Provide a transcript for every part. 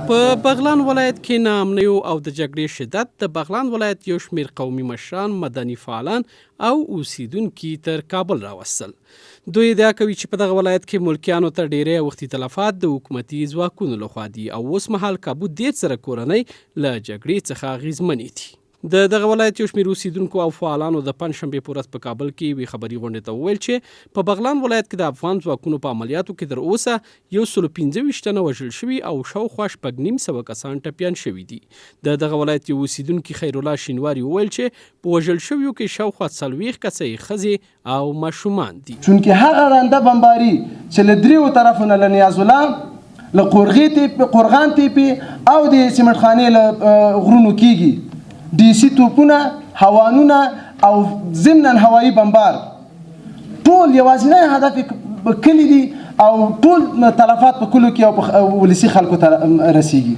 په بغلان ولایت کې ناامنیو او د جګړې شدت د بغلان ولایت یو شمېر قومي مشران، مدني فعالان او اوسیدونکي تر کابل راوستل. دوی ادعا کوي چې په دغه ولایت کې ملکیانو ته ډیری وختي تلفات د حکومتي ځواکونو لخوا دي او اوس مهال کابو ډېر سره کورنۍ له جګړې څخه اغېزمنې دي. د دغه ولایت یو شمېر اوسیدونکو او فعالانو د پنجشنبې په ورځ په کابل کې یوې خبري غونډې ته وویل چې په بغلان ولایت کې د افغان ځواکونو په عملیاتو کې تر اوسه 125 تنه وژل شوي او شاوخوا 950 کسان ټپیان شوي دي. د دغه ولایت یو اوسیدونکي خیرالله شینواري وویل چې په وژل شویو کې شاوخوا 40 کسې ښځې او ماشومان دي. چونکې هغه رانده بمباري چې له دریو طرفونو له نیاز الله له قرغان تیپي او د سیمټ خانې له غرونو کیږي، دیسی توپونه، هوانونه او ضمناً هوایي بمبار ټول یوازینی هدف کلی دي او ټول تلفات په کلو کې او ولسي خلکو ته رسیږي.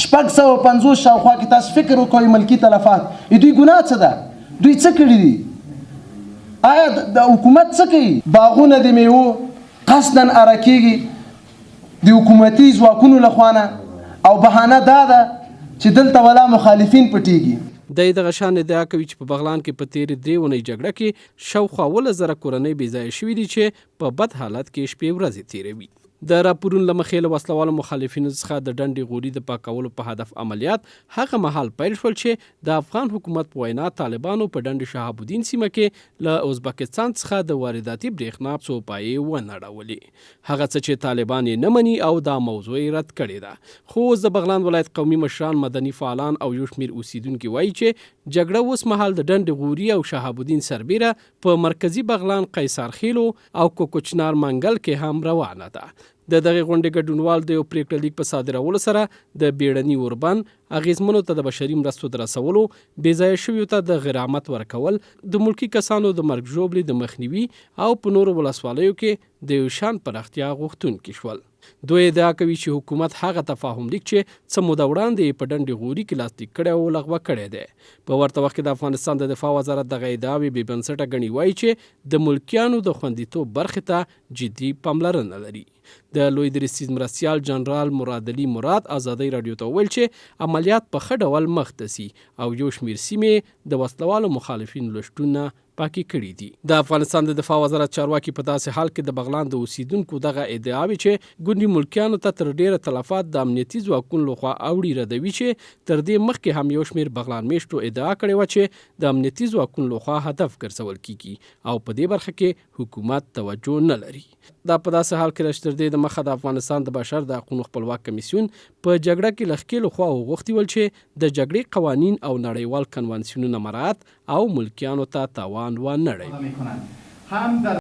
650 شاوخوا کې تاسو فکر وکړئ ملکي تلفات. دوی ګناه څه ده؟ دوی څه کړي دي؟ آیا د حکومت څه کوي؟ باغونه د میوو قصداً اره کېږي د حکومتي ځواکونو لخوا نه، او بهانه دا ده چې دلته ولا مخالفین پټیږي. د دغه شان ادعا کوي چې په بغلان کې په تیرې 3 اونۍ جګړه کې شاوخوا 10,000 کورنۍ بې ځایه شوي دي چې په بد حالت کې شپې ورځې تیروي. د راپورونو له مخې له وسلوالو مخالفینو څخه د ډنډې غوري د پاکولو په هدف عملیات هغه مهال پیل شول چې د افغان حکومت په وینا طالبانو په ډنډ شهاب الدین سیمه کې له ازبکستان څخه د وارداتي برېښنا څو پایې ونړولې. هغه څه چې طالبان یې نه مني او دا موضوع یې رد کړې ده. خو اوس د بغلان ولایت قومي مشران، مدني فعالان او یو شمېر اوسیدونکي وایي چې جګړه اوس مهال د ډنډ غوري او شهاب الدین سربیره په مرکزي بغلان، قیصر خیلو او کوکچنار منګل کې هم روانه ده. د دغه غونډې ګډونوال د یو پریکړه لیک په صادرولو سره د بیړني اوربند اغیزمنو ته د بشري مرستو د رسولو، بې ځایه شویو ته د غرامت ورکول، د ملکي کسانو د مرګ ژوبلې د مخنیوي او په نورو ولسوالیو کې د یو شان پراختیا غوښتونکي شول. دوی ادعا کوي چې حکومت هغه تفاهم لیک چې څه موده وړاندې په ډنډې غوري کې لاسلیک کړی او لغوه کړی دی. په ورته وخت کې د افغانستان د دفاع وزارت دغه ادعاوې بې بنسټه ګڼي، وایي چې د ملکیانو د خوندیتوب برخې ته جدي پاملرنه لري. د لوی درستیز مرستیال جنرال مراد علي مراد ازادۍ راډیو ته وویل چې عملیات په ښه ډول مخ ته سي او یو شمېر سیمې د وسلوالو مخالفینو له شتون نه پاکي کړي دي. د افغانستان د دفاع وزارت چارواکي په داسې حال کې د بغلان د اوسیدونکو دغه ادعاوې چې ګوندي ملکیانو ته تر ډیره تلفات د امنیتي ځواکونو لخوا اوړي ردوي، چې تر دې مخکې هم یو شمېر بغلان میشتو ادعا کړې وه چې د امنیتي ځواکونو لخوا هدف ګرځول کیږي او په دې برخه کې حکومت توجه نه لري. دا په داسې حال کې چې تر دې د مخه د افغانستان د بشر د حقونو خپلواک کمیسیون په جګړه کې له ښکېلو خواو غوښتي ول چې د جګړې قوانین او نړیوال کنوانسیونونه مراعات او ملکیانو ته تاوان وانه رسوي.